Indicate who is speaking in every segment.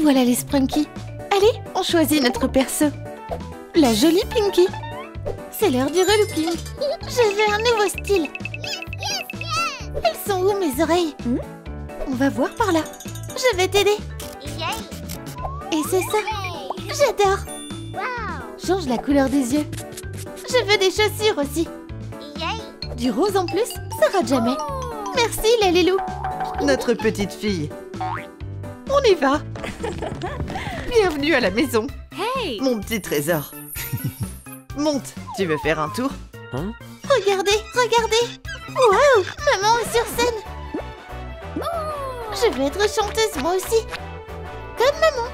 Speaker 1: Voilà les Sprunky. Allez, on choisit notre perso. La jolie Pinky. C'est l'heure du relooking. Je veux un nouveau style. Elles sont où mes oreilles? On va voir par là. Je vais t'aider. Et c'est ça. J'adore. Change la couleur des yeux. Je veux des chaussures aussi. Du rose en plus, ça rate jamais. Merci la Lilou.
Speaker 2: Notre petite fille. On y va. Bienvenue à la maison.
Speaker 3: Hey!
Speaker 2: Mon petit trésor. Monte, tu veux faire un tour?
Speaker 1: Regardez, regardez. Waouh, maman est sur scène. Je veux être chanteuse moi aussi. Comme maman.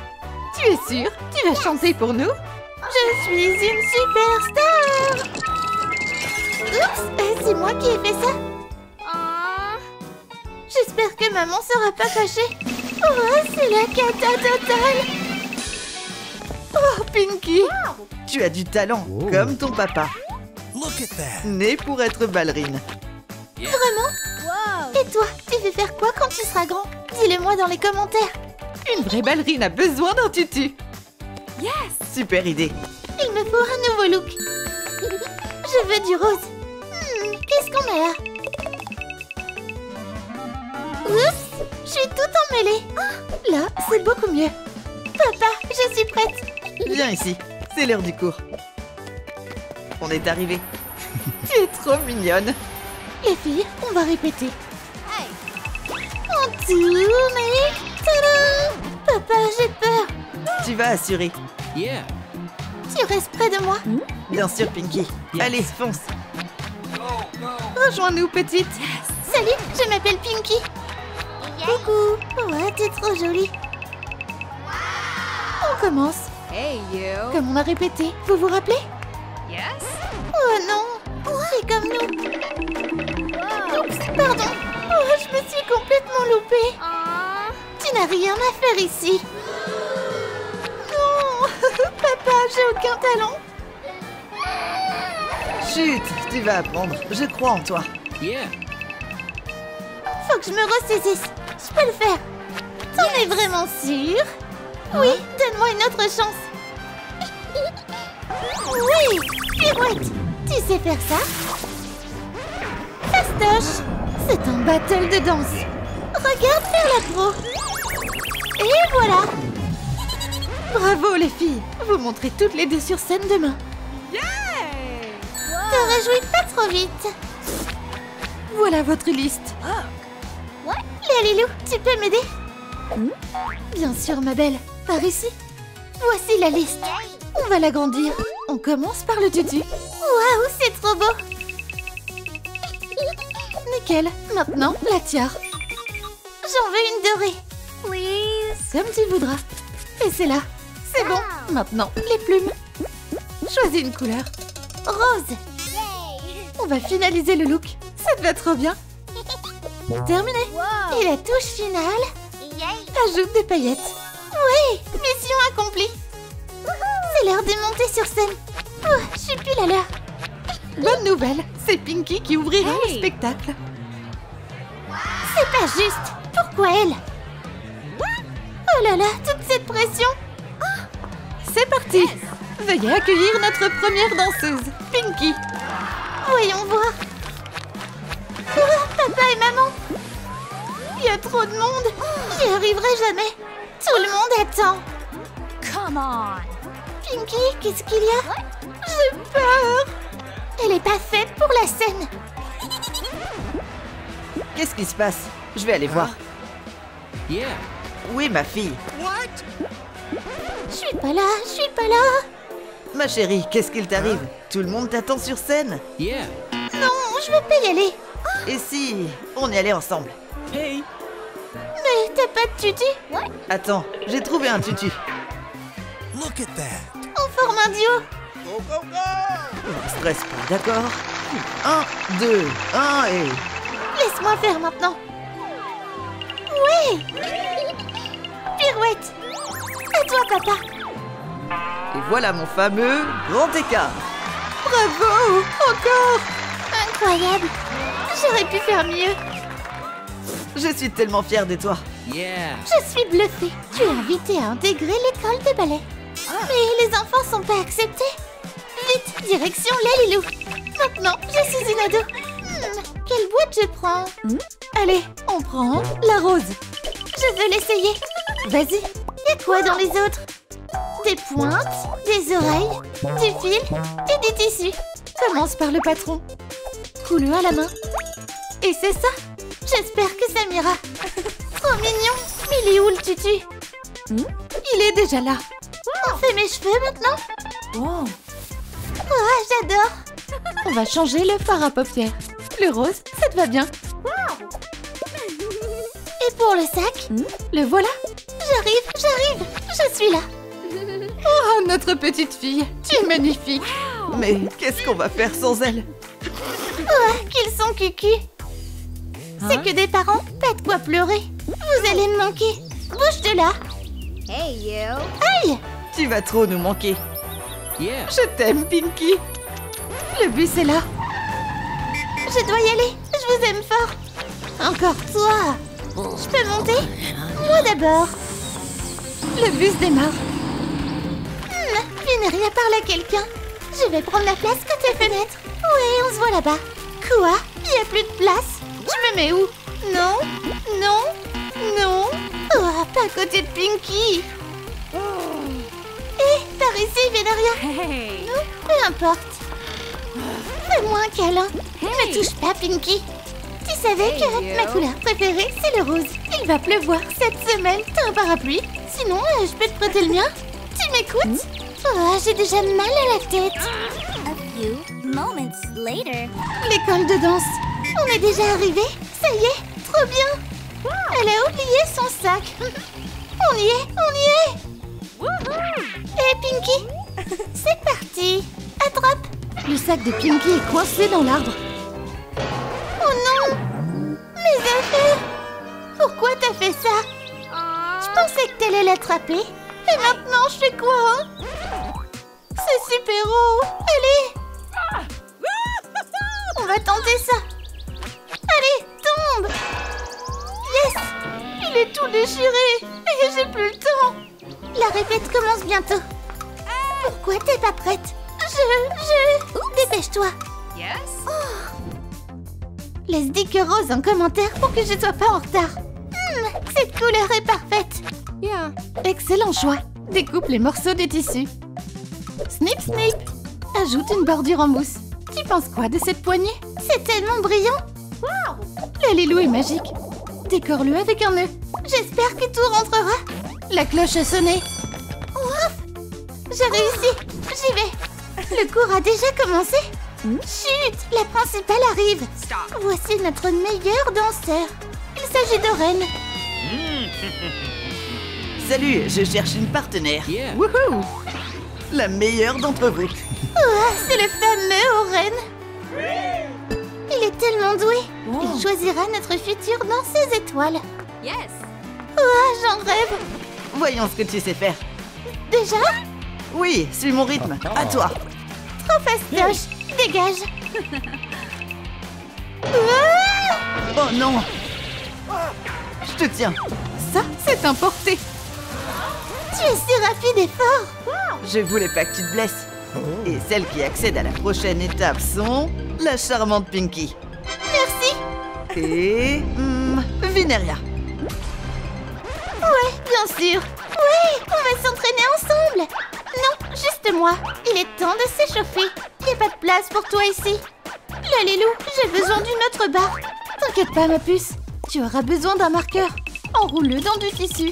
Speaker 2: Tu es sûre? Tu vas chanter pour nous?
Speaker 1: Je suis une superstar. Oups, c'est moi qui ai fait ça. J'espère que maman sera pas fâchée. Oh, c'est la cata totale.
Speaker 2: Oh, Pinky! Tu as du talent, comme ton papa. Né pour être ballerine.
Speaker 1: Vraiment? Et toi, tu veux faire quoi quand tu seras grand? Dis-le-moi dans les commentaires.
Speaker 2: Une vraie ballerine a besoin d'un tutu.
Speaker 3: Yes!
Speaker 2: Super idée.
Speaker 1: Il me faut un nouveau look. Je veux du rose. Qu'est-ce qu'on a là? Oups, je suis tout emmêlée. Là, c'est beaucoup mieux. Papa, je suis prête.
Speaker 2: Viens ici, c'est l'heure du cours. On est arrivé. Tu es trop mignonne.
Speaker 1: Les filles, on va répéter. On tourne et... Tadam! Papa, j'ai peur.
Speaker 2: Tu vas assurer.
Speaker 4: Yeah.
Speaker 1: Tu restes près de moi.
Speaker 2: Bien sûr, Pinky.
Speaker 4: Yes.
Speaker 2: Allez, fonce. Rejoins-nous, petite.
Speaker 1: Salut, je m'appelle Pinky. Coucou. Ouais, t'es trop jolie. On commence.
Speaker 3: Hey, you!
Speaker 1: Comme on a répété. Vous vous rappelez?
Speaker 3: Yes?
Speaker 1: Oh non. C'est comme nous. Oups, pardon. Oh, je me suis complètement loupée. Tu n'as rien à faire ici. Non. Papa, j'ai aucun talent.
Speaker 2: Chut, tu vas apprendre. Je crois en toi.
Speaker 4: Yeah.
Speaker 1: Faut que je me ressaisisse. Je peux le faire. T'en es vraiment sûr? Oui, donne-moi une autre chance. Oui, pirouette. Tu sais faire ça? Fastoche. C'est un battle de danse. Regarde faire la pro. Et voilà.
Speaker 2: Bravo, les filles. Vous montrez toutes les deux sur scène demain.
Speaker 3: Yay!
Speaker 1: Te réjouis pas trop vite.
Speaker 2: Voilà votre liste.
Speaker 1: Léa Lilou, tu peux m'aider? Bien sûr, ma belle. Par ici. Voici la liste. On va l'agrandir. On commence par le tutu. Waouh, c'est trop beau. Nickel. Maintenant, la tiare. J'en veux une dorée.
Speaker 3: Please?
Speaker 1: Comme tu voudras. Et c'est là. C'est bon. Maintenant, les plumes.
Speaker 2: Choisis une couleur.
Speaker 1: Rose. On va finaliser le look.
Speaker 2: Ça te va trop bien.
Speaker 1: Terminé. Et la touche finale.
Speaker 2: Ajoute des paillettes.
Speaker 1: Oui, mission accomplie. C'est l'heure de monter sur scène. Oh, je suis plus à l'heure.
Speaker 2: Bonne nouvelle, c'est Pinky qui ouvrira le
Speaker 3: Hey.
Speaker 2: spectacle.
Speaker 1: C'est pas juste. Pourquoi elle? Oh là là, toute cette pression.
Speaker 2: C'est parti. Veuillez accueillir notre première danseuse, Pinky.
Speaker 1: Voyons voir. Oh, papa et maman. Il y a trop de monde. J'y arriverai jamais. Tout le monde attend.
Speaker 3: Come on!
Speaker 1: Pinky, qu'est-ce qu'il y a? J'ai peur. Elle est pas faite pour la scène.
Speaker 2: Qu'est-ce qui se passe? Je vais aller voir.
Speaker 4: Yeah.
Speaker 2: Où est ma fille?
Speaker 1: Je suis pas là, je suis pas là.
Speaker 2: Ma chérie, qu'est-ce qu'il t'arrive? Tout le monde t'attend sur scène.
Speaker 4: Yeah.
Speaker 1: Non, je veux pas y aller.
Speaker 2: Et si on y allait ensemble?
Speaker 4: Hey.
Speaker 1: Mais t'as pas de tutu?
Speaker 2: Attends, j'ai trouvé un tutu.
Speaker 5: Look at that.
Speaker 1: On forme un duo.
Speaker 2: Stresse pas, d'accord? 1, 2, 1 et...
Speaker 1: Laisse-moi faire maintenant. Oui. Pirouette. À toi, papa.
Speaker 2: Et voilà mon fameux grand écart. Bravo! Encore!
Speaker 1: Incroyable. J'aurais pu faire mieux.
Speaker 2: Je suis tellement fière de toi.
Speaker 4: Yeah.
Speaker 1: Je suis bluffée. Tu es invitée à intégrer l'école de ballet. Mais les enfants sont pas acceptés. Vite, direction Lalilou. Maintenant, je suis une ado. Quelle boîte je prends?
Speaker 2: Allez, on prend la rose.
Speaker 1: Je veux l'essayer.
Speaker 2: Vas-y.
Speaker 1: Y a quoi dans les autres? Des pointes, des oreilles, du fil et des tissus.
Speaker 2: Commence par le patron. Coule-le à la main.
Speaker 1: Et c'est ça. J'espère que ça m'ira. Trop mignon. Mais il est où le tutu?
Speaker 2: Il est déjà là.
Speaker 1: On fait mes cheveux maintenant?
Speaker 2: Oh.
Speaker 1: Oh, j'adore.
Speaker 2: On va changer le fard à paupières. Le rose, ça te va bien.
Speaker 1: Et pour le sac?
Speaker 2: Le voilà.
Speaker 1: J'arrive. Je suis là.
Speaker 2: Oh, notre petite fille. Tu es magnifique.
Speaker 4: Mais qu'est-ce qu'on va faire sans elle?
Speaker 1: Oh, qu'ils sont cucu. C'est que des parents, pas de quoi pleurer. Vous allez me manquer. Bouge de là.
Speaker 3: Hey, you.
Speaker 1: Aïe!
Speaker 4: Tu vas trop nous manquer.
Speaker 2: Je t'aime, Pinky. Le bus est là.
Speaker 1: Je dois y aller. Je vous aime fort. Encore toi. Je peux monter? Moi d'abord.
Speaker 2: Le bus démarre.
Speaker 1: Vineria parle à quelqu'un. Je vais prendre la place côté fenêtre. Ouais, on se voit là-bas. Quoi? Il n'y a plus de place. Je me mets où? Non. Oh, pas à côté de Pinky. Par ici, Vineria.
Speaker 3: Hey.
Speaker 1: Peu importe. Fais-moi un câlin. Ne touche pas, Pinky. Tu savais que ma couleur préférée, c'est le rose. Il va pleuvoir cette semaine. T'as un parapluie? Sinon, je peux te prêter le mien. Tu m'écoutes? Oh, j'ai déjà mal à la tête.
Speaker 6: A few moments later.
Speaker 1: L'école de danse. On est déjà arrivé? Ça y est, trop bien. Elle a oublié son sac. On y est. Hé, Pinky, c'est parti. Attrape.
Speaker 2: Le sac de Pinky est coincé dans l'arbre.
Speaker 1: Oh non. Mes affaires. Pourquoi t'as fait ça? Je pensais que t'allais l'attraper. Et maintenant, je fais quoi, hein? C'est super haut. Allez. On va tenter ça. Allez, tombe. Yes. Il est tout déchiré. Et j'ai plus le temps. La répète commence bientôt. Pourquoi t'es pas prête? Dépêche-toi.
Speaker 3: Yes?
Speaker 1: Laisse Dick Rose en commentaire pour que je sois pas en retard. Cette couleur est parfaite.
Speaker 2: Excellent choix. Découpe les morceaux des tissus. Snip, snip. Ajoute une bordure en mousse. Tu penses quoi de cette poignée?
Speaker 1: C'est tellement brillant.
Speaker 2: Le Lilou est magique. Décore-le avec un nœud.
Speaker 1: J'espère que tout rentrera.
Speaker 2: La cloche a sonné.
Speaker 1: Ouf. J'ai réussi. J'y vais. Le cours a déjà commencé. Chut, la principale arrive.
Speaker 3: Stop.
Speaker 1: Voici notre meilleur danseur. Il s'agit d'Oren.
Speaker 4: Salut, je cherche une partenaire.
Speaker 2: Wouhou!
Speaker 4: La meilleure d'entre vous.
Speaker 1: Oh, c'est le fameux Oren. Il est tellement doué. Il choisira notre future danseuse étoile.
Speaker 3: Yes.
Speaker 1: Oh, j'en rêve.
Speaker 4: Voyons ce que tu sais faire.
Speaker 1: Déjà?
Speaker 4: Oui, suis mon rythme. À toi.
Speaker 1: Trop fastoche. Dégage. Ah.
Speaker 4: Oh non. Je te tiens.
Speaker 2: Ça, c'est importé.
Speaker 1: Tu es si rapide et fort.
Speaker 4: Je voulais pas que tu te blesses. Et celles qui accèdent à la prochaine étape sont la charmante Pinky
Speaker 1: Merci.
Speaker 4: et Vineria.
Speaker 1: Ouais, bien sûr. Ouais, on va s'entraîner ensemble. Non, juste moi. Il est temps de s'échauffer. Il n'y a pas de place pour toi ici. Lalilou, j'ai besoin d'une autre barre.
Speaker 2: T'inquiète pas, ma puce. Tu auras besoin d'un marqueur. Enroule-le dans du tissu.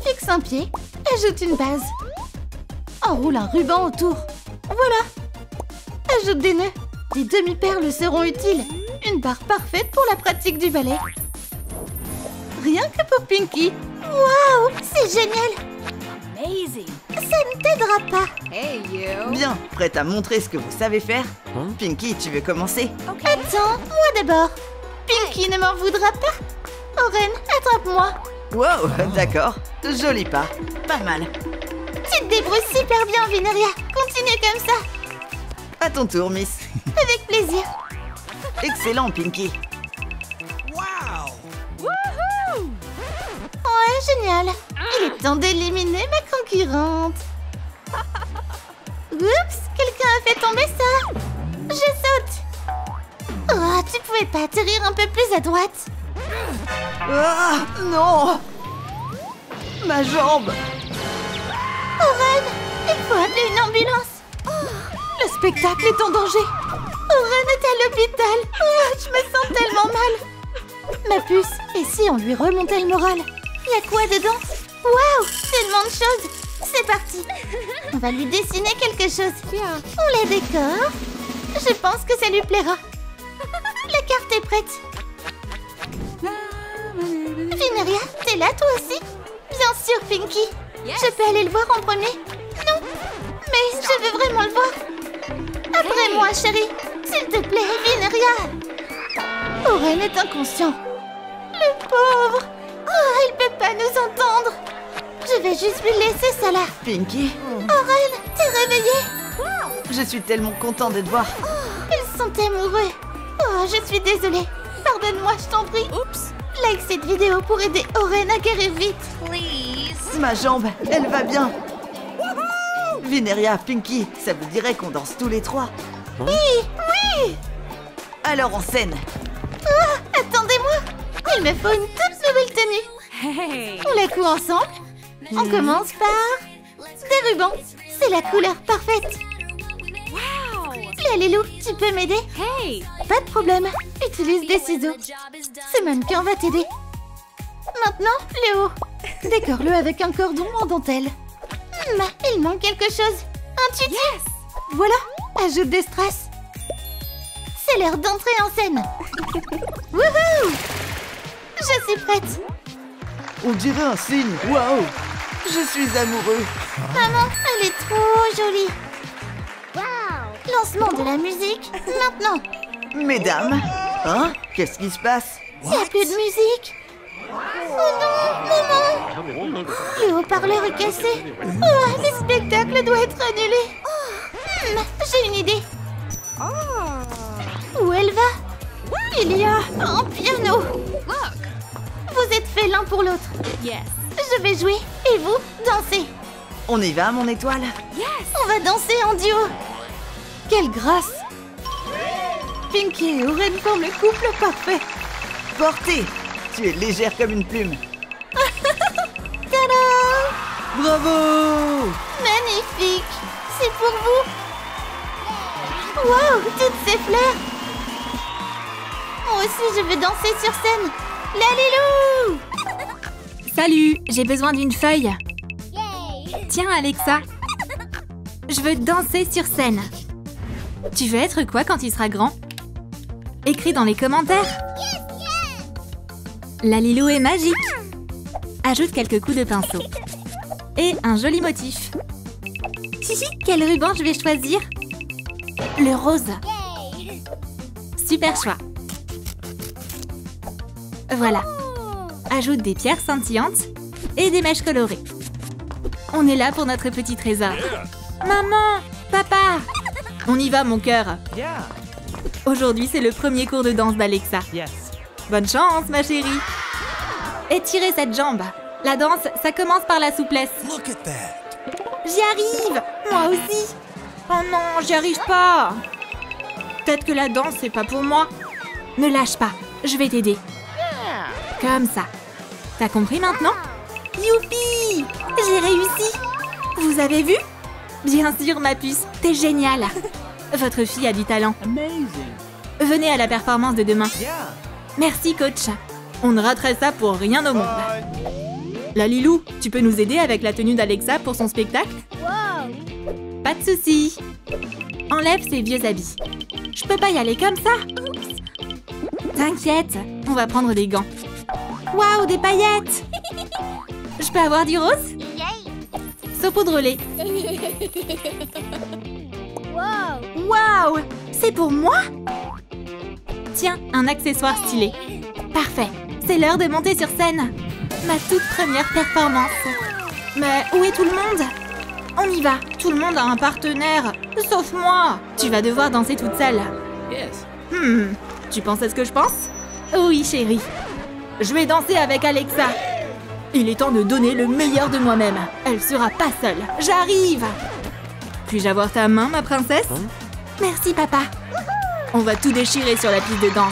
Speaker 2: Fixe un pied. Ajoute une base. Enroule un ruban autour. Voilà. Ajoute des nœuds. Des demi-perles seront utiles. Une barre parfaite pour la pratique du ballet. Rien que pour Pinky.
Speaker 1: Waouh, c'est génial.
Speaker 3: Amazing.
Speaker 1: Ça ne t'aidera pas.
Speaker 3: Hey, you.
Speaker 4: Bien, prête à montrer ce que vous savez faire? Pinky, tu veux commencer?
Speaker 1: Attends, moi d'abord. Pinky ne m'en voudra pas. Oren, attrape-moi.
Speaker 4: Wow, d'accord. Joli pas. Pas mal.
Speaker 1: Tu te débrouilles super bien, Vineria. Continue comme ça.
Speaker 4: À ton tour, Miss.
Speaker 1: Avec plaisir.
Speaker 4: Excellent, Pinky.
Speaker 5: Wow!
Speaker 1: Ouais, génial. Il est temps d'éliminer ma concurrente. Oups, quelqu'un a fait tomber ça. Je saute. Oh, tu pouvais pas atterrir un peu plus à droite?
Speaker 4: Ah, non! Ma jambe!
Speaker 1: Oren, il faut appeler une ambulance.
Speaker 2: Le spectacle est en danger.
Speaker 1: Oren est à l'hôpital. Oh, je me sens tellement mal.
Speaker 2: Ma puce, et si on lui remontait le moral?
Speaker 1: Il y a quoi dedans? Waouh, tellement de choses. C'est parti. On va lui dessiner quelque chose. On la décore. Je pense que ça lui plaira. La carte est prête. Vineria, t'es là toi aussi? Bien sûr, Pinky. Je peux aller le voir en premier? Non, mais je veux vraiment le voir. Après moi, chérie. S'il te plaît, Vineria.
Speaker 2: Oren est inconscient.
Speaker 1: Le pauvre. Oh, il peut pas nous entendre. Je vais juste lui laisser ça là.
Speaker 4: Pinky,
Speaker 1: Oren, t'es réveillée?
Speaker 4: je suis tellement content de te voir.
Speaker 1: Ils sont amoureux. Oh, je suis désolée. Pardonne-moi, je t'en prie.
Speaker 3: Oops.
Speaker 1: Like cette vidéo pour aider Oren à guérir vite.
Speaker 3: Please.
Speaker 4: Ma jambe, elle va bien. Vineria, Pinky, ça vous dirait qu'on danse tous les trois?
Speaker 1: Oui.
Speaker 4: Alors en scène.
Speaker 1: Oh, attendez-moi. Il me faut une toute nouvelle tenue.
Speaker 3: Hey.
Speaker 1: On la coud ensemble. On commence par des rubans. C'est la couleur parfaite.
Speaker 3: Wow.
Speaker 1: La Lilou, tu peux m'aider?
Speaker 3: Hey.
Speaker 1: Pas de problème. Utilise des ciseaux. Ce mannequin va t'aider. Maintenant, le haut.
Speaker 2: Décore-le avec un cordon en dentelle.
Speaker 1: Il manque quelque chose. Un tutu.
Speaker 2: Voilà, ajoute des strass.
Speaker 1: C'est l'heure d'entrer en scène. Wouhou! Je suis prête.
Speaker 4: On dirait un signe. Waouh! Je suis amoureux.
Speaker 1: Maman, elle est trop jolie. Lancement de la musique, maintenant.
Speaker 4: Mesdames, hein? Qu'est-ce qui se passe?
Speaker 1: Il n'y a plus de musique. Oh non, maman. Le haut-parleur est cassé. Oh, le spectacle doit être annulé. J'ai une idée. Où elle va? Il y a un piano.
Speaker 3: Look.
Speaker 1: Vous êtes faits l'un pour l'autre.
Speaker 3: Yes.
Speaker 1: Je vais jouer et vous, dansez.
Speaker 4: On y va, mon étoile?
Speaker 1: On va danser en duo.
Speaker 2: Quelle grâce! Pinky et Oren forment le couple parfait.
Speaker 4: Portée! Tu es légère comme une plume.
Speaker 1: Tada!
Speaker 4: Bravo!
Speaker 1: Magnifique. C'est pour vous. Waouh, toutes ces fleurs. Moi aussi, je veux danser sur scène. La Lilou!
Speaker 7: Salut, j'ai besoin d'une feuille. Tiens, Alexa. Je veux danser sur scène. Tu veux être quoi quand tu seras grand? Écris dans les commentaires. La Lilou est magique. Ajoute quelques coups de pinceau. Et un joli motif. Hihi, quel ruban je vais choisir? Le rose. Super choix. Voilà. Ajoute des pierres scintillantes et des mèches colorées. On est là pour notre petit trésor. Maman, papa, on y va, mon cœur. Aujourd'hui, c'est le premier cours de danse d'Alexa. Bonne chance, ma chérie. Étirez cette jambe. La danse, ça commence par la souplesse.
Speaker 5: Look at that.
Speaker 7: J'y arrive. Moi aussi. Oh non, j'y arrive pas. Peut-être que la danse, c'est pas pour moi. Ne lâche pas, je vais t'aider. Comme ça. T'as compris maintenant? Youpi! J'ai réussi! Vous avez vu? Bien sûr, ma puce, t'es géniale. Votre fille a du talent. Venez à la performance de demain. Merci, coach. On ne raterait ça pour rien au monde. La Lilou, tu peux nous aider avec la tenue d'Alexa pour son spectacle? Pas de souci. Enlève ces vieux habits. Je peux pas y aller comme ça. T'inquiète, on va prendre des gants. Waouh, des paillettes! Je peux avoir du rose? Saupoudre-les. Waouh! C'est pour moi? Tiens, un accessoire stylé. Parfait, c'est l'heure de monter sur scène. Ma toute première performance. Mais où est tout le monde? On y va, tout le monde a un partenaire. Sauf moi. Tu vas devoir danser toute seule. Tu penses à ce que je pense? Oui, chérie. Je vais danser avec Alexa. Il est temps de donner le meilleur de moi-même. Elle sera pas seule. J'arrive! Puis-je avoir ta main, ma princesse? Merci, papa. On va tout déchirer sur la piste de danse.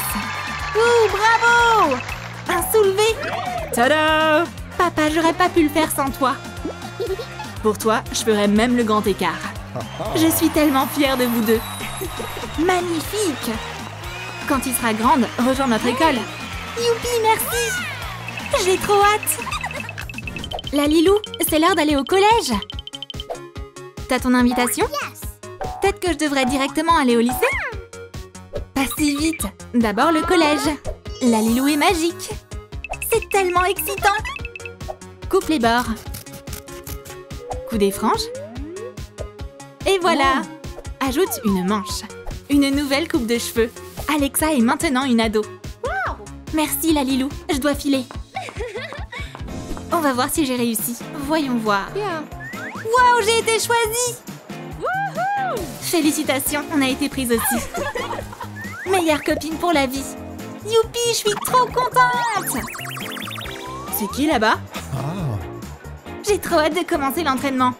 Speaker 7: Ouh, bravo! Un soulevé! Tada! Papa, j'aurais pas pu le faire sans toi. Pour toi, je ferais même le grand écart. Je suis tellement fière de vous deux. Magnifique! Quand il sera grande, rejoins notre école. Youpi, merci! J'ai trop hâte! La Lilou, c'est l'heure d'aller au collège. T'as ton invitation? Peut-être que je devrais directement aller au lycée? Pas si vite. D'abord le collège. La Lilou est magique. C'est tellement excitant. Coupe les bords. Coup des franges. Et voilà. Ajoute une manche. Une nouvelle coupe de cheveux. Alexa est maintenant une ado. Merci la Lilou. Je dois filer. On va voir si j'ai réussi. Voyons voir. Waouh, j'ai été choisie! Félicitations, on a été prise aussi. Meilleure copine pour la vie. Youpi, je suis trop contente! C'est qui là-bas? J'ai trop hâte de commencer l'entraînement.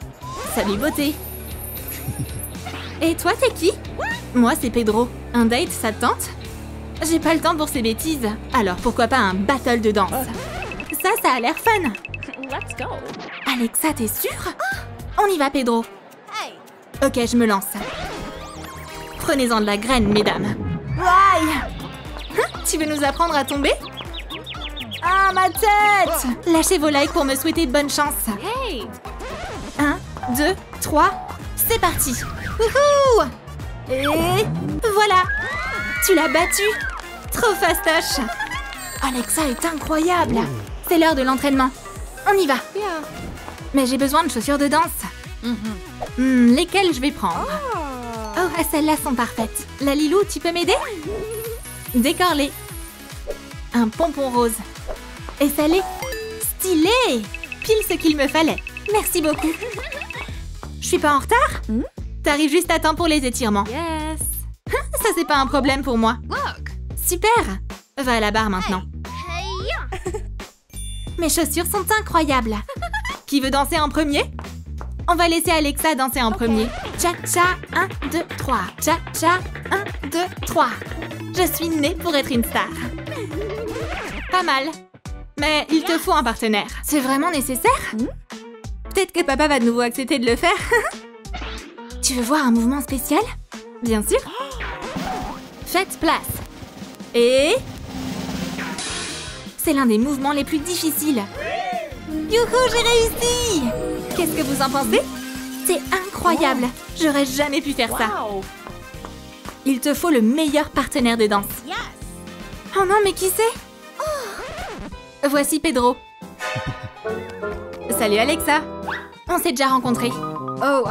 Speaker 7: Salut beauté. Et toi, t'es qui? Moi, c'est Pedro. Un date, ça te tente? J'ai pas le temps pour ces bêtises. Alors pourquoi pas un battle de danse? Ça a l'air fun.
Speaker 3: Let's go.
Speaker 7: Alexa, t'es sûre? On y va, Pedro. Ok, je me lance. Prenez-en de la graine, mesdames. Aïe! Tu veux nous apprendre à tomber? Ah, ma tête! Lâchez vos likes pour me souhaiter bonne chance.
Speaker 3: Hey.
Speaker 7: 1, 2, 3, c'est parti! Wouhou! Et voilà! Tu l'as battu! Trop fastoche! Alexa est incroyable! C'est l'heure de l'entraînement. On y va! Mais j'ai besoin de chaussures de danse. Lesquelles je vais prendre? Oh, celles-là sont parfaites. La Lilou, tu peux m'aider? Décore-les. Un pompon rose. Et ça l'est stylé! Pile ce qu'il me fallait. Merci beaucoup. Je suis pas en retard? T'arrives juste à temps pour les étirements.
Speaker 3: Yes.
Speaker 7: Ça, c'est pas un problème pour moi.
Speaker 3: Look.
Speaker 7: Super! Va à la barre maintenant. Mes chaussures sont incroyables. Qui veut danser en premier? On va laisser Alexa danser en premier. Cha-cha, 1, 2, 3. Cha-cha, 1, 2, 3. Je suis née pour être une star. Pas mal. Mais il te faut un partenaire. C'est vraiment nécessaire? Peut-être que papa va de nouveau accepter de le faire. Tu veux voir un mouvement spécial? Bien sûr. Faites place. Et... c'est l'un des mouvements les plus difficiles. Youhou, j'ai réussi! Qu'est-ce que vous en pensez? C'est incroyable! J'aurais jamais pu faire ça. Il te faut le meilleur partenaire de danse. Oh non, mais qui c'est? Voici Pedro. Salut Alexa. On s'est déjà rencontrés. Oh.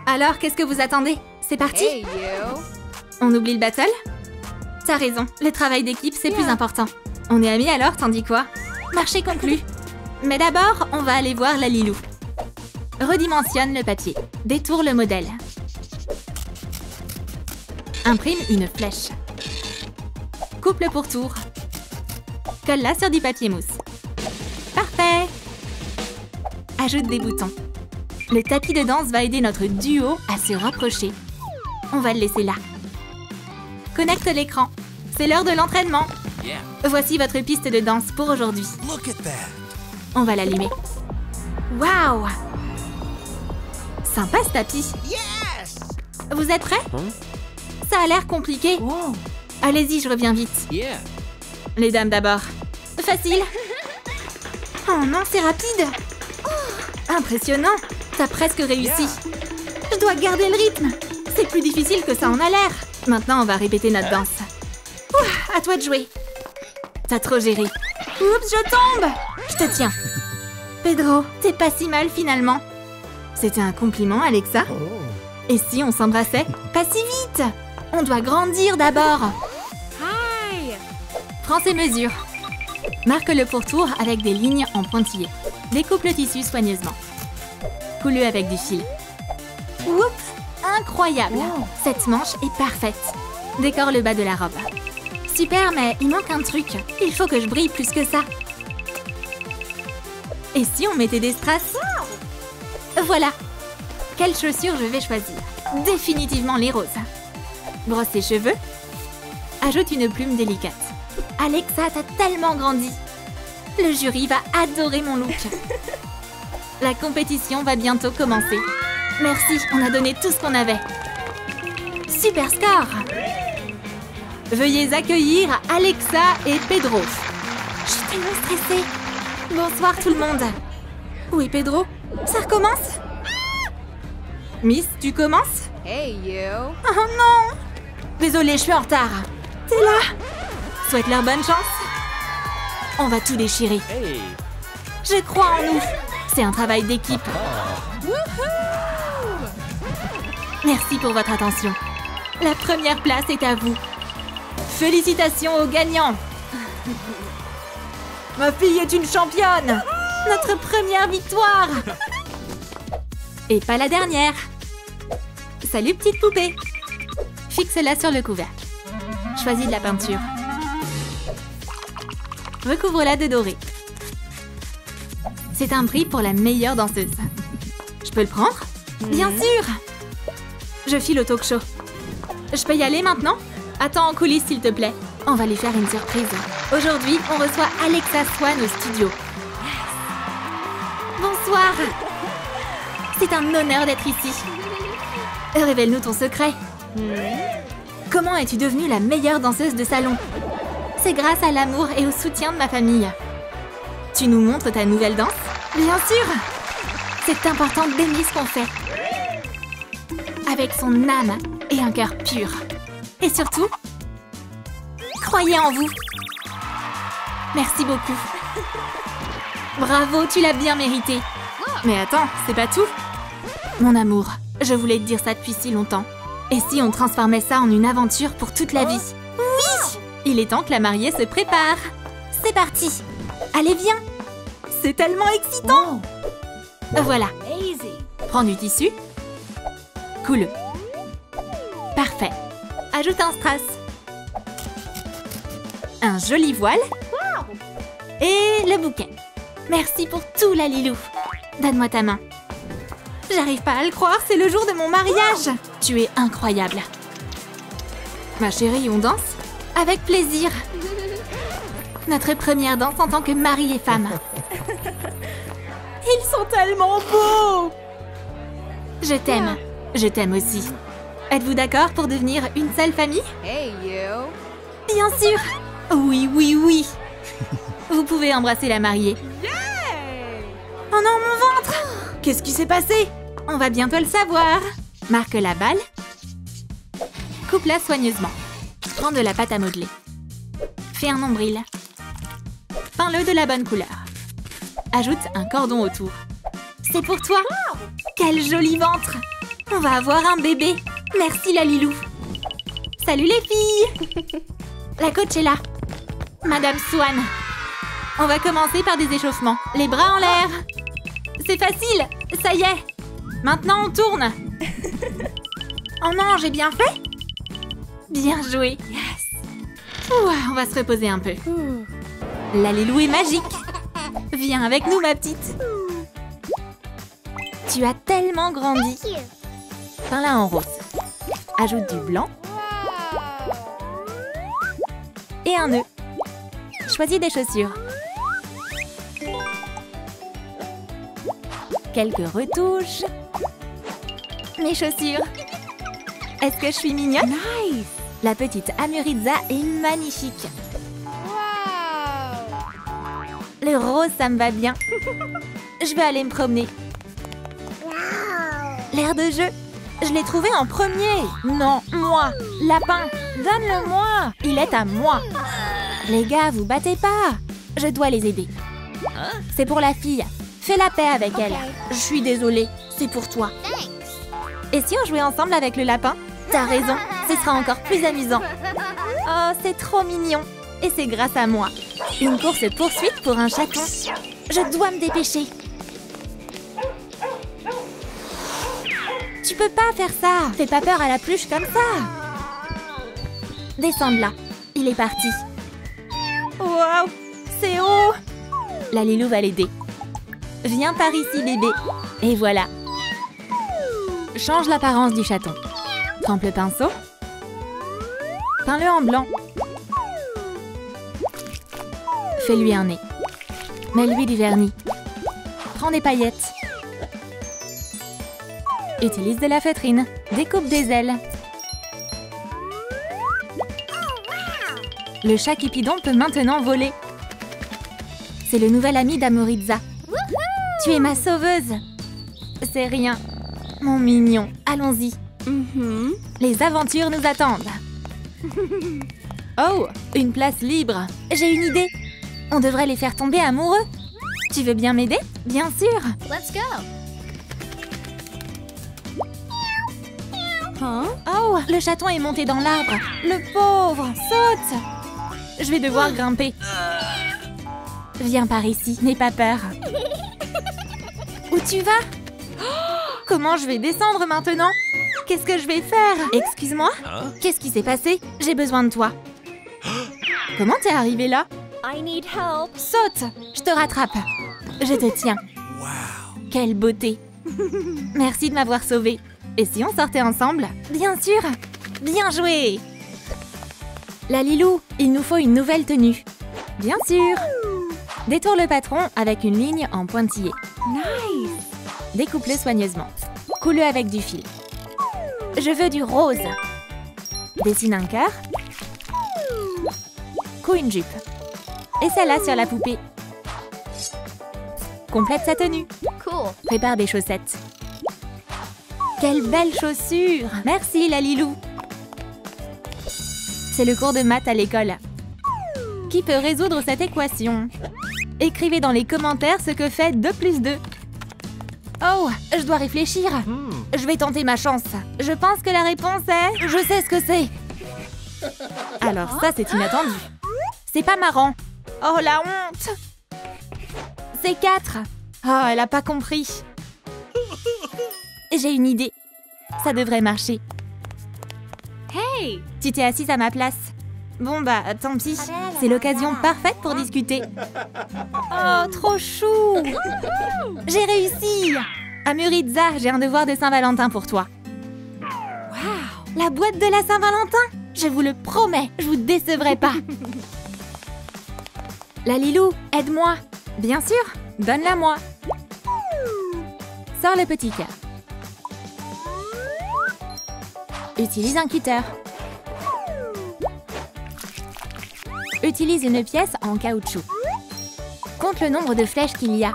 Speaker 7: Alors, qu'est-ce que vous attendez? C'est parti?
Speaker 3: Hey, you.
Speaker 7: On oublie le battle? T'as raison, le travail d'équipe, c'est plus important. On est amis alors, t'en dis quoi? Marché conclu. Mais d'abord, on va aller voir la Lilou. Redimensionne le papier. Détourne le modèle. Imprime une flèche. Coupe le pourtour. Colle-la sur du papier mousse. Parfait! Ajoute des boutons. Le tapis de danse va aider notre duo à se rapprocher. On va le laisser là. Connecte l'écran. C'est l'heure de l'entraînement. Voici votre piste de danse pour aujourd'hui.
Speaker 5: Look at that.
Speaker 7: On va l'allumer. Waouh! Sympa ce tapis. Vous êtes prêts? Ça a l'air compliqué. Allez-y, je reviens vite. Les dames d'abord. Facile. Oh non, c'est rapide. Impressionnant. T'as presque réussi. Je dois garder le rythme. C'est plus difficile que ça en a l'air. Maintenant, on va répéter notre danse. Ouh, à toi de jouer. T'as trop géré. Oups, je tombe. Je te tiens. Pedro, t'es pas si mal finalement. C'était un compliment, Alexa. Et si on s'embrassait? Pas si vite. On doit grandir d'abord.
Speaker 3: Hi.
Speaker 7: Prends ces mesures. Marque le pourtour avec des lignes en pointillés. Découpe le tissu soigneusement. Coule-le avec du fil. Oups! Incroyable! Cette manche est parfaite. Décore le bas de la robe. Super, mais il manque un truc. Il faut que je brille plus que ça. Et si on mettait des strass? Voilà. Quelles chaussures je vais choisir? Définitivement les roses. Brosse tes cheveux. Ajoute une plume délicate. Alexa, t'as tellement grandi. Le jury va adorer mon look. La compétition va bientôt commencer. Merci, on a donné tout ce qu'on avait. Super score! Veuillez accueillir Alexa et Pedro. Je suis tellement stressée. Bonsoir tout le monde. Où est Pedro? Ça recommence? Miss, tu commences?
Speaker 3: Hey, you.
Speaker 7: Oh non! Désolée, je suis en retard. T'es là? Souhaite-leur bonne chance. On va tout déchirer.
Speaker 5: Hey.
Speaker 7: Je crois en nous. C'est un travail d'équipe. Merci pour votre attention. La première place est à vous. Félicitations aux gagnants. Ma fille est une championne. Notre première victoire. Et pas la dernière. Salut petite poupée. Fixe-la sur le couvercle. Choisis de la peinture. Recouvre-la de doré. C'est un prix pour la meilleure danseuse. Je peux le prendre? Bien sûr! Je file au talk show. Je peux y aller maintenant? Attends en coulisses s'il te plaît. On va lui faire une surprise. Aujourd'hui, on reçoit Alexa Swan au studio. Bonsoir! C'est un honneur d'être ici. Révèle-nous ton secret. Comment es-tu devenue la meilleure danseuse de salon? C'est grâce à l'amour et au soutien de ma famille. Tu nous montres ta nouvelle danse? Bien sûr! C'est important d'aimer ce qu'on fait. Avec son âme et un cœur pur. Et surtout, croyez en vous. Merci beaucoup. Bravo, tu l'as bien mérité. Mais attends, c'est pas tout. Mon amour, je voulais te dire ça depuis si longtemps. Et si on transformait ça en une aventure pour toute la vie? Oui! Il est temps que la mariée se prépare. C'est parti. Allez, viens. C'est tellement excitant. Voilà. Prends du tissu. Coule. Parfait. Ajoute un strass. Un joli voile. Et le bouquet. Merci pour tout, la Lilou. Donne-moi ta main. J'arrive pas à le croire, c'est le jour de mon mariage. Tu es incroyable. Ma chérie, on danse? Avec plaisir. Notre première danse en tant que mari et femme. Ils sont tellement beaux. Je t'aime. Je t'aime aussi. Êtes-vous d'accord pour devenir une seule famille?
Speaker 3: Hey, you.
Speaker 7: Bien sûr. Oui, oui, oui. Vous pouvez embrasser la mariée. Oh non, mon ventre! Qu'est-ce qui s'est passé? On va bientôt le savoir. Marque la balle. Coupe-la soigneusement. Prends de la pâte à modeler. Fais un nombril. Peins-le de la bonne couleur. Ajoute un cordon autour. C'est pour toi. Quel joli ventre. On va avoir un bébé. Merci, la Lilou. Salut les filles. La coach est là. Madame Swan. On va commencer par des échauffements. Les bras en l'air. C'est facile. Ça y est. Maintenant, on tourne. Oh non, j'ai bien fait? Bien joué. Yes. Ouah, on va se reposer un peu. La Lilou est magique. Viens avec nous, ma petite. Tu as tellement grandi. Peins-la en rose. Ajoute du blanc. Et un nœud. Choisis des chaussures. Quelques retouches. Mes chaussures. Est-ce que je suis mignonne? Nice. La petite Amuritza est magnifique. Le rose, ça me va bien. Je vais aller me promener. L'air de jeu. Je l'ai trouvé en premier. Non, moi. Lapin, donne-le-moi. Il est à moi. Les gars, vous battez pas. Je dois les aider. C'est pour la fille. Fais la paix avec elle. Je suis désolée. C'est pour toi. Et si on jouait ensemble avec le lapin? T'as raison. Ce sera encore plus amusant. Oh, c'est trop mignon. Et c'est grâce à moi. Une course-poursuite pour un chaton. Je dois me dépêcher. Tu peux pas faire ça. Fais pas peur à la pluche comme ça. Descends de là. Il est parti. Waouh, c'est haut. La Lilou va l'aider.
Speaker 2: Viens par ici, bébé. Et voilà. Change l'apparence du chaton. Trempe le pinceau. Peins-le en blanc. Fais-lui un nez. Mets-lui du vernis. Prends des paillettes. Utilise de la feutrine. Découpe des ailes. Le chat Cupidon peut maintenant voler. C'est le nouvel ami d'Amoritza. Tu es ma sauveuse. C'est rien. Mon mignon, allons-y. Les aventures nous attendent. Oh, une place libre. J'ai une idée. On devrait les faire tomber amoureux. Tu veux bien m'aider? Bien sûr.
Speaker 6: Let's go.
Speaker 2: Oh, le chaton est monté dans l'arbre. Le pauvre, saute. Je vais devoir grimper. Viens par ici, n'aie pas peur. Où tu vas? Comment je vais descendre maintenant? Qu'est-ce que je vais faire? Excuse-moi? Qu'est-ce qui s'est passé? J'ai besoin de toi. Comment t'es arrivé là?
Speaker 6: I need help.
Speaker 2: Saute! Je te rattrape. Je te tiens.
Speaker 5: Wow.
Speaker 2: Quelle beauté. Merci de m'avoir sauvée. Et si on sortait ensemble? Bien sûr. Bien joué. Lalilou, il nous faut une nouvelle tenue. Bien sûr. Détourne le patron avec une ligne en pointillé.
Speaker 6: Nice.
Speaker 2: Découpe-le soigneusement. Coule-le avec du fil. Je veux du rose. Dessine un cœur. Coud une jupe. Et celle-là sur la poupée. Complète sa tenue.
Speaker 6: Cool.
Speaker 2: Prépare des chaussettes. Quelle belle chaussure! Merci, Lalilou. C'est le cours de maths à l'école. Qui peut résoudre cette équation? Écrivez dans les commentaires ce que fait 2 + 2. Oh, je dois réfléchir. Je vais tenter ma chance. Je pense que la réponse est... Je sais ce que c'est. Alors ça, c'est inattendu. C'est pas marrant. Oh, la honte. C'est 4. Oh, elle a pas compris. J'ai une idée. Ça devrait marcher. Hey! Tu t'es assise à ma place. Bon bah, tant pis. C'est l'occasion parfaite pour discuter. Oh, trop chou! J'ai réussi! Amuritza, j'ai un devoir de Saint-Valentin pour toi. Wow! La boîte de la Saint-Valentin! Je vous le promets, je vous décevrai pas. Lalilou, aide-moi. Bien sûr, donne-la-moi. Sors le petit cœur. Utilise un cutter. Utilise une pièce en caoutchouc. Compte le nombre de flèches qu'il y a.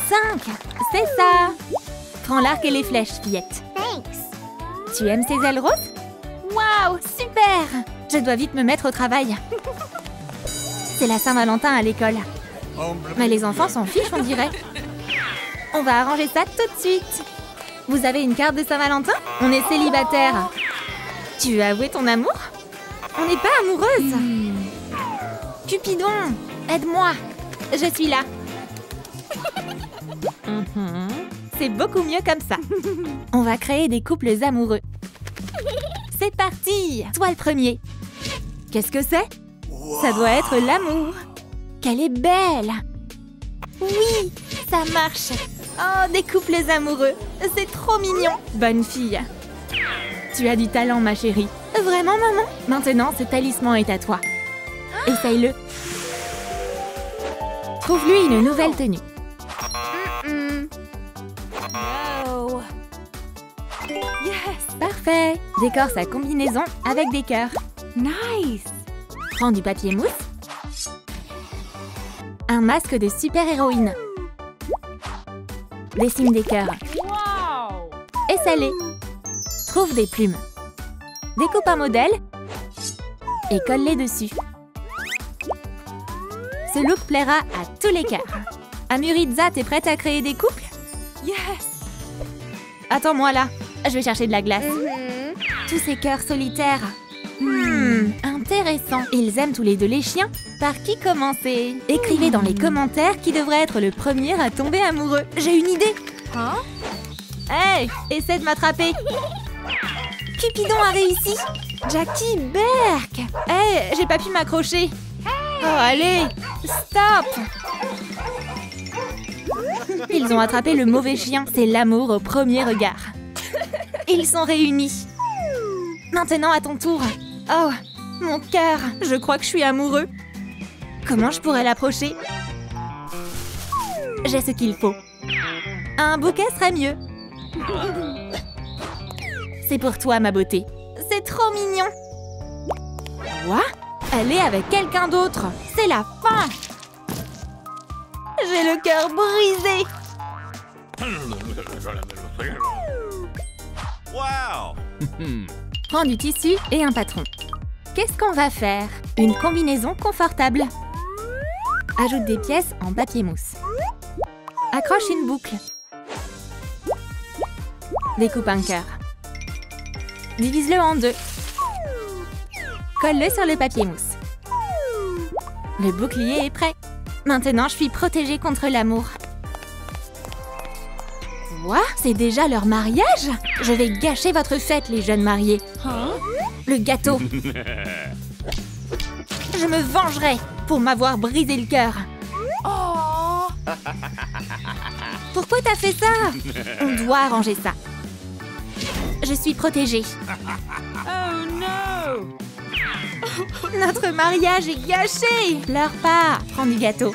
Speaker 2: 5! C'est ça! Prends l'arc et les flèches, fillette.
Speaker 6: Thanks.
Speaker 2: Tu aimes ces ailes roses? Waouh, super! Je dois vite me mettre au travail. C'est la Saint-Valentin à l'école. Mais les enfants s'en fichent, on dirait. On va arranger ça tout de suite. Vous avez une carte de Saint-Valentin? On est célibataire. Tu veux avouer ton amour? On n'est pas amoureuse. Cupidon, aide-moi. Je suis là. C'est beaucoup mieux comme ça. On va créer des couples amoureux. C'est parti! Toi le premier. Qu'est-ce que c'est? Ça doit être l'amour. Qu'elle est belle. Oui, ça marche. Oh, des couples amoureux. C'est trop mignon. Bonne fille. Tu as du talent, ma chérie. Vraiment, maman? Maintenant, ce talisman est à toi. Essaye-le. Trouve-lui une nouvelle tenue. No. Yes! Parfait. Décore sa combinaison avec des cœurs. Nice! Prends du papier mousse. Un masque de super-héroïne. Dessine des cœurs.
Speaker 3: Wow!
Speaker 2: Essaie-les. Trouve des plumes. Découpe un modèle et colle-les dessus. Ce look plaira à tous les cœurs. Amuritza, t'es prête à créer des couples? Yes! Attends-moi là, je vais chercher de la glace. Tous ces cœurs solitaires. Intéressant. Ils aiment tous les deux les chiens. Par qui commencer? Écrivez dans les commentaires qui devrait être le premier à tomber amoureux. J'ai une idée. Hey, essaie de m'attraper. Cupidon a réussi. Jackie Berk. Hey, j'ai pas pu m'accrocher.
Speaker 7: Oh, allez, stop! Ils ont attrapé le mauvais chien. C'est l'amour au premier regard. Ils sont réunis. Maintenant, à ton tour. Oh, mon cœur. Je crois que je suis amoureux. Comment je pourrais l'approcher? J'ai ce qu'il faut. Un bouquet serait mieux. C'est pour toi, ma beauté. C'est trop mignon. Quoi? Elle est avec quelqu'un d'autre. C'est la fin. J'ai le cœur brisé.
Speaker 5: Wow!
Speaker 7: Prends du tissu et un patron. Qu'est-ce qu'on va faire? Une combinaison confortable. Ajoute des pièces en papier mousse. Accroche une boucle. Découpe un cœur. Divise-le en deux. Colle-le sur le papier mousse. Le bouclier est prêt. Maintenant, je suis protégée contre l'amour. Quoi? C'est déjà leur mariage? Je vais gâcher votre fête, les jeunes mariés. Le gâteau. Je me vengerai pour m'avoir brisé le cœur. Pourquoi t'as fait ça? On doit arranger ça. Je suis protégée. Oh non! Notre mariage est gâché! Pleure pas, prends du gâteau.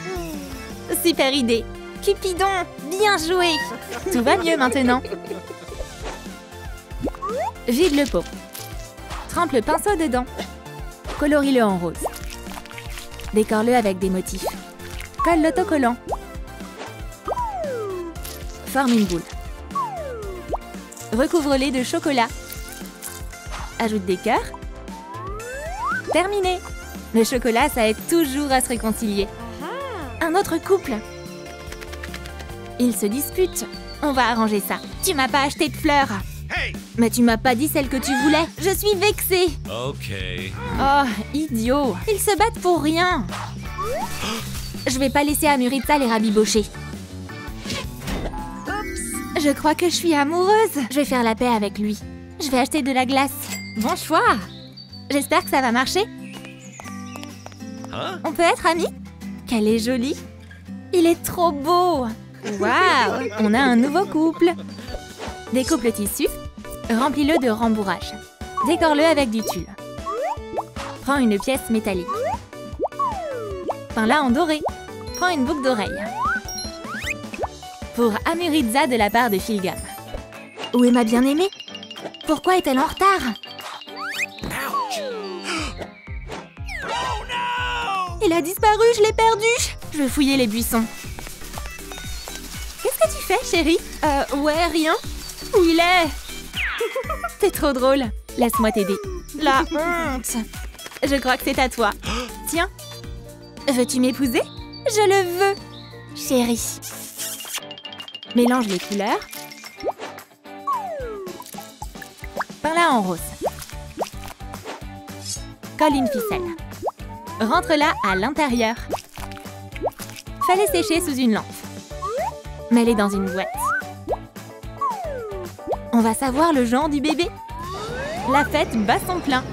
Speaker 7: Super idée. Cupidon, bien joué. Tout va mieux maintenant. Vide le pot. Trempe le pinceau dedans. Colorie-le en rose. Décore-le avec des motifs. Colle l'autocollant. Forme une boule. Recouvre-les de chocolat. Ajoute des cœurs. Terminé. Le chocolat, ça aide toujours à se réconcilier. Un autre couple. Ils se disputent. On va arranger ça. Tu m'as pas acheté de fleurs.
Speaker 5: Hey!
Speaker 7: Mais tu m'as pas dit celle que tu voulais. Je suis vexée.
Speaker 5: Okay.
Speaker 7: Oh, idiot. Ils se battent pour rien. Je vais pas laisser Amouritza les rabibocher. Oups. Je crois que je suis amoureuse. Je vais faire la paix avec lui. Je vais acheter de la glace. Bon choix. J'espère que ça va marcher.
Speaker 5: Huh?
Speaker 7: On peut être amis? Qu'elle est jolie. Il est trop beau. Waouh! On a un nouveau couple. Découpe le tissu. Remplis-le de rembourrage. Décore-le avec du tulle. Prends une pièce métallique. Peins-la en doré. Prends une boucle d'oreille. Pour Amouritza de la part de Philgam. Où est ma bien-aimée? Pourquoi est-elle en retard? Il a disparu, je l'ai perdu. Je vais fouiller les buissons. Qu'est-ce que tu fais, chérie? Ouais, rien. Où il est? T'es trop drôle. Laisse-moi t'aider. La honte. Je crois que c'est à toi. Tiens. Veux-tu m'épouser? Je le veux, chérie. Mélange les couleurs. Peins-la en rose. Colle une ficelle. Rentre-la à l'intérieur. Fais-les sécher sous une lampe. Mets-les dans une boîte. On va savoir le genre du bébé. La fête bat son plein.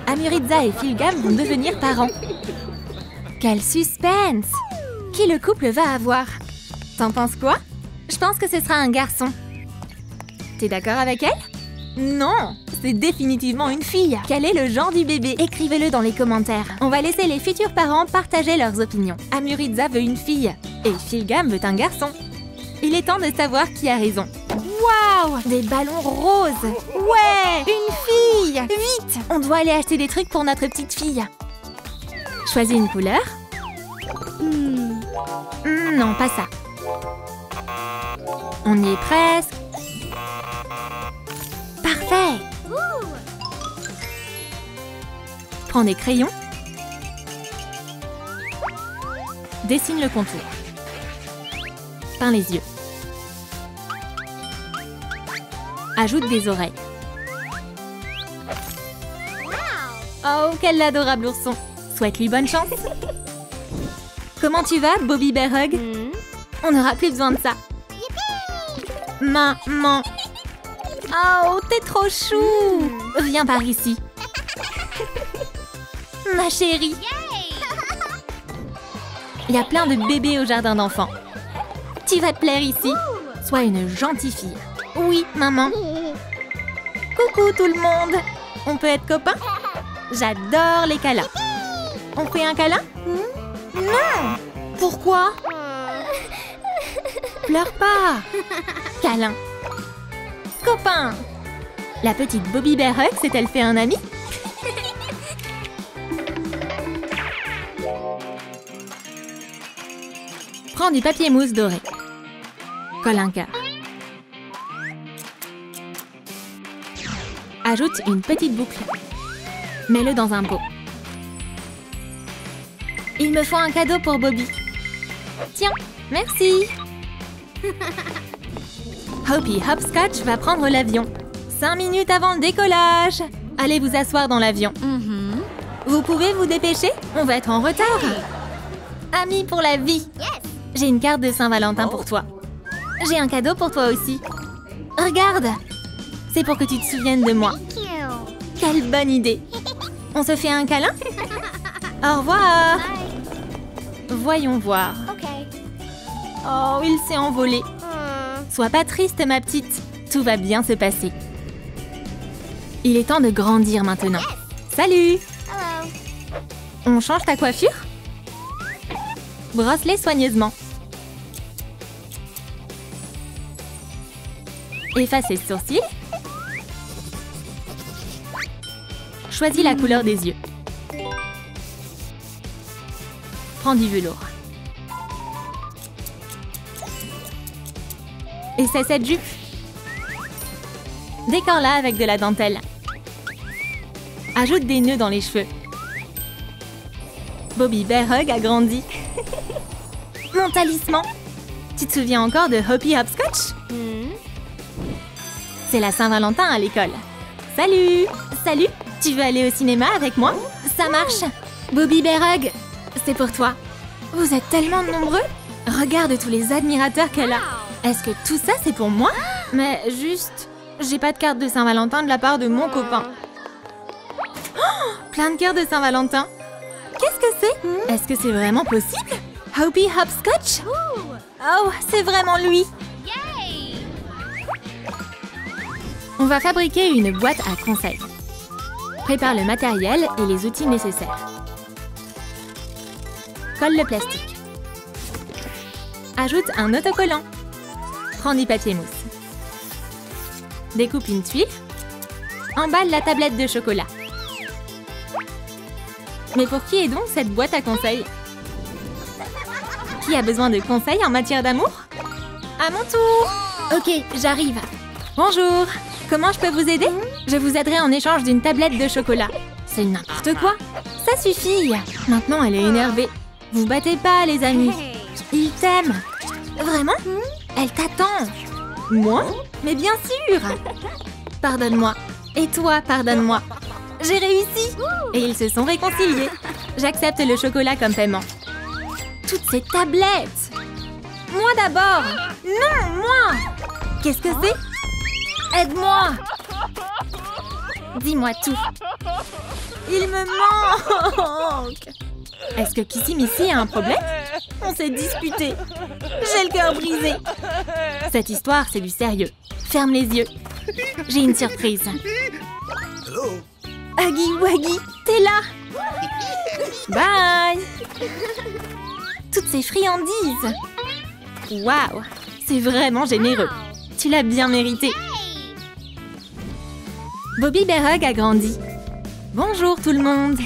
Speaker 7: Amouritza et Philgam vont devenir parents. Quel suspense! Qui le couple va avoir? T'en penses quoi? Je pense que ce sera un garçon. T'es d'accord avec elle? Non! C'est définitivement une fille. Quel est le genre du bébé? Écrivez-le dans les commentaires. On va laisser les futurs parents partager leurs opinions. Amouritza veut une fille et Philgam veut un garçon. Il est temps de savoir qui a raison. Waouh! Des ballons roses! Ouais! Une fille! Vite! On doit aller acheter des trucs pour notre petite fille. Choisis une couleur. Non, pas ça. On y est presque. Parfait! Prends des crayons. Dessine le contour. Peins les yeux. Ajoute des oreilles. Oh, quel adorable ourson! Souhaite-lui bonne chance. Comment tu vas, Bobby Bear Hug? On n'aura plus besoin de ça. Maman! Oh, t'es trop chou! Viens par ici. Ma chérie!
Speaker 2: Il y a plein de bébés au jardin d'enfants. Tu vas te plaire ici. Sois une gentille fille. Oui, maman. Coucou tout le monde. On peut être copains? J'adore les câlins. On fait un câlin? Non! Pourquoi? Pleure pas! Câlin. Copain! La petite Bobby Bear Hug s'est-elle fait un ami? Prends du papier mousse doré. Colle un cœur. Ajoute une petite boucle. Mets-le dans un pot. Il me faut un cadeau pour Bobby. Tiens, merci. Hoppy Hopscotch va prendre l'avion. 5 minutes avant le décollage. Allez vous asseoir dans l'avion. Vous pouvez vous dépêcher? On va être en retard. Amis pour la vie. J'ai une carte de Saint-Valentin pour toi. J'ai un cadeau pour toi aussi. Regarde. C'est pour que tu te souviennes de moi. Quelle bonne idée. On se fait un câlin? Au revoir. Voyons voir. Oh, il s'est envolé. Sois pas triste, ma petite. Tout va bien se passer. Il est temps de grandir maintenant. Salut! On change ta coiffure? Brosse-les soigneusement. Efface ses sourcils. Choisis la couleur des yeux. Prends du velours. Essaie cette jupe. Décore-la avec de la dentelle. Ajoute des nœuds dans les cheveux. Bobby Bear Hug a grandi. Mon talisman. Tu te souviens encore de Hoppy Hopscotch? C'est la Saint-Valentin à l'école. Salut! Salut! Tu veux aller au cinéma avec moi? Ça marche! Bobby Bear Hug, c'est pour toi. Vous êtes tellement nombreux! Regarde tous les admirateurs qu'elle a. Est-ce que tout ça, c'est pour moi? Mais juste, j'ai pas de carte de Saint-Valentin de la part de mon copain. Oh, plein de cœurs de Saint-Valentin. Qu'est-ce que c'est? Est-ce que c'est vraiment possible? Hoppy Hopscotch? Oh, c'est vraiment lui! On va fabriquer une boîte à conseils. Prépare le matériel et les outils nécessaires. Colle le plastique. Ajoute un autocollant. Prends du papier mousse. Découpe une tuile. Emballe la tablette de chocolat. Mais pour qui est donc cette boîte à conseils? Qui a besoin de conseils en matière d'amour? À mon tour! Ok, j'arrive. Bonjour! Comment je peux vous aider? Je vous aiderai en échange d'une tablette de chocolat. C'est n'importe quoi! Ça suffit! Maintenant, elle est énervée. Vous battez pas, les amis. Il t'aime. Vraiment? Elle t'attend. Moi? Mais bien sûr! Pardonne-moi. Et toi, pardonne-moi. J'ai réussi! Et ils se sont réconciliés. J'accepte le chocolat comme paiement. Toutes ces tablettes! Moi d'abord! Non, moi! Qu'est-ce que c'est? Aide-moi! Dis-moi tout. Il me manque! Est-ce que Kissy Missy a un problème? On s'est disputé. J'ai le cœur brisé. Cette histoire, c'est du sérieux. Ferme les yeux. J'ai une surprise. Huggy Wuggy, t'es là! Bye! Toutes ces friandises! Waouh! C'est vraiment généreux. Tu l'as bien mérité. Bobby Bear Hug a grandi. Bonjour tout le monde.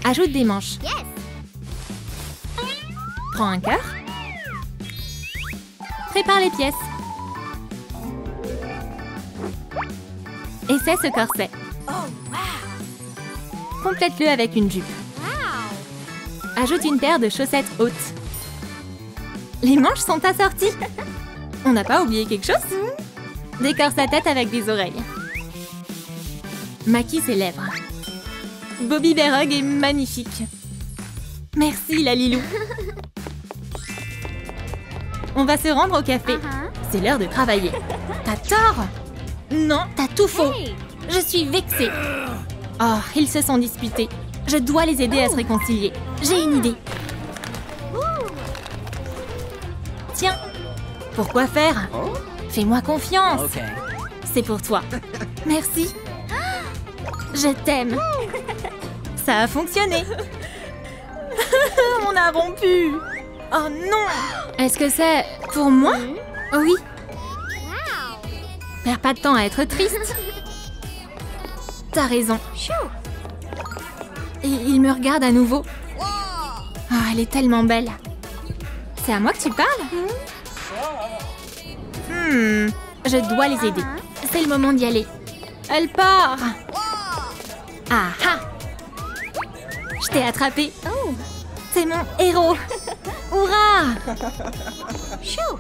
Speaker 2: Ajoute des manches. Prends un cœur. Prépare les pièces. Essaie ce corset. Complète-le avec une jupe. Ajoute une paire de chaussettes hautes. Les manches sont assorties. On n'a pas oublié quelque chose? Décore sa tête avec des oreilles. Maquille ses lèvres. Bobby Bear Hug est magnifique. Merci, la Lilou. On va se rendre au café. C'est l'heure de travailler. T'as tort? Non, t'as tout faux. Je suis vexée. Oh, ils se sont disputés. Je dois les aider à se réconcilier. J'ai une idée.
Speaker 7: Tiens, pourquoi faire? Fais-moi confiance.
Speaker 5: Okay.
Speaker 7: C'est pour toi. Merci. Je t'aime. Ça a fonctionné. On a rompu. Oh non. Est-ce que c'est pour moi? Oui. Perds pas de temps à être triste. T'as raison. Et il me regarde à nouveau. Oh, elle est tellement belle. C'est à moi que tu parles? Je dois les aider. C'est le moment d'y aller. Elle part. Ah ah! Je t'ai attrapé. C'est mon héros. Hurrah! Chou!